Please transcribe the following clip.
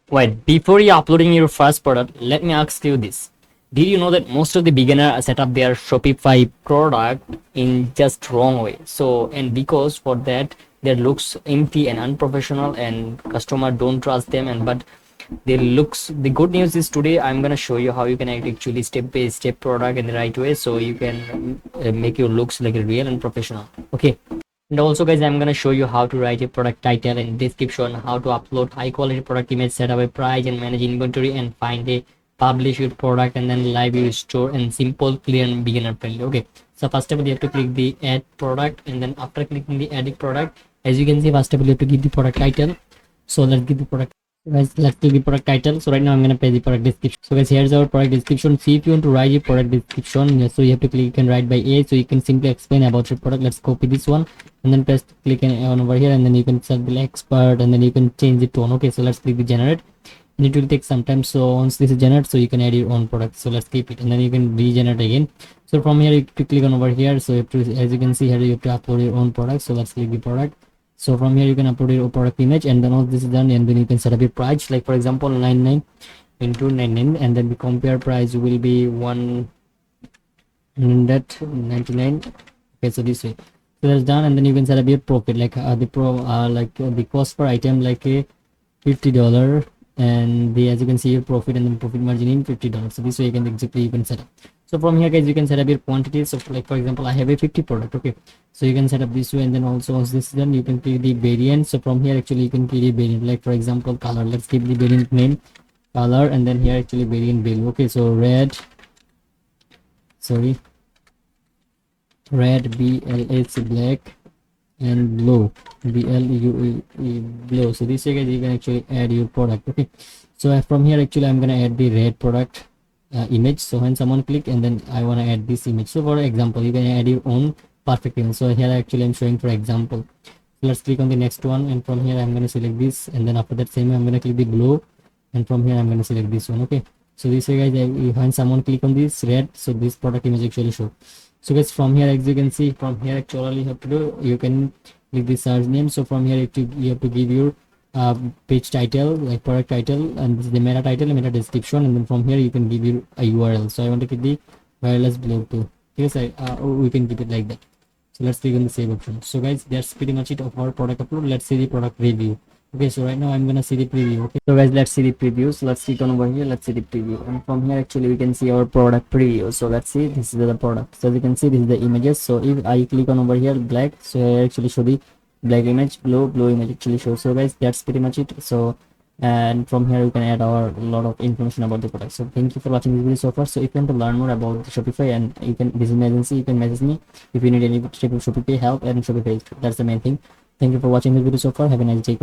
Wait, before you uploading your first product, let me ask you this. Did you know that most of the beginner set up their Shopify product in just wrong way? So, and because for that, their looks empty and unprofessional and customer don't trust them, and but they looks, the good news is today I'm gonna show you how you can actually step by step product in the right way so you can make your looks like a real and professional. Okay. And also guys, I'm gonna show you how to write a product title and description, how to upload high quality product image, set up a price and manage inventory, and find a publish your product, and then live your store, and simple, clear and beginner friendly. Okay, so first of all you have to click the add product, and then after clicking the add product, as you can see, first of all you have to give the product title. So let's give the product, guys, let's do the product title. So right now I'm gonna paste the product description. So guys, here's our product description. See, if you want to write your product description, so you have to click and write by A, so you can simply explain about your product. Let's copy this one and then press click on over here, and then you can select the expert, and then you can change the tone. Okay, so let's click the generate, and it will take some time. So once this is generated, so you can add your own product. So let's keep it, and then you can regenerate again. So from here you have to click on over here, so you have to, as you can see here, you have to upload your own product. So let's click the product. So from here you can upload your product image, and then once this is done, and then you can set up your price, like for example 99 into 99, and then the compare price will be 199. Okay, so this way, so that's done, and then you can set up your profit, like the cost per item, like a $50, and the, as you can see, your profit and then profit margin in $50. So this way you can set up. So from here guys, you can set up your quantities. So like for example I have a 50 product. Okay, so you can set up this way, and then also once this is done, you can create the variant. So from here actually you can create a variant, like for example color. Let's give the variant name color, and then here actually variant value. Okay, so red BLH black, and blue BLUE blue. So this way guys, you can actually add your product. Okay, so from here actually I'm gonna add the red product image. So when someone click, and then I want to add this image, so for example you can add your own perfect image. So here actually I'm showing for example. So let's click on the next one, and from here I'm going to select this, and then after that same I'm going to click the blue, and from here I'm going to select this one. Okay, so this way guys, when someone click on this red, so this product image actually show. So guys, from here as you can see, from here actually all you have to do, you can click the search name. So from here you have to give your page title, like product title, and this is the meta title and meta description, and then from here you can give your a URL. So I want to click the wireless Bluetooth. Yes, we can keep it like that. So let's click on the save option. So guys, that's pretty much it of our product upload. Let's see the product review. Okay, so right now I'm gonna see the preview. Okay, so guys, let's see the preview. So let's click on over here, let's see the preview, and from here actually we can see our product preview. So let's see, this is the product. So you can see this is the images. So if I click on over here black, so I actually show the black image, blue image actually shows. So guys, that's pretty much it. So, and from here you can add a lot of information about the product. So thank you for watching this video so far. So if you want to learn more about Shopify, and you can, this is my agency, you can message me if you need any Shopify help and Shopify. That's the main thing. Thank you for watching this video so far. Have a nice day.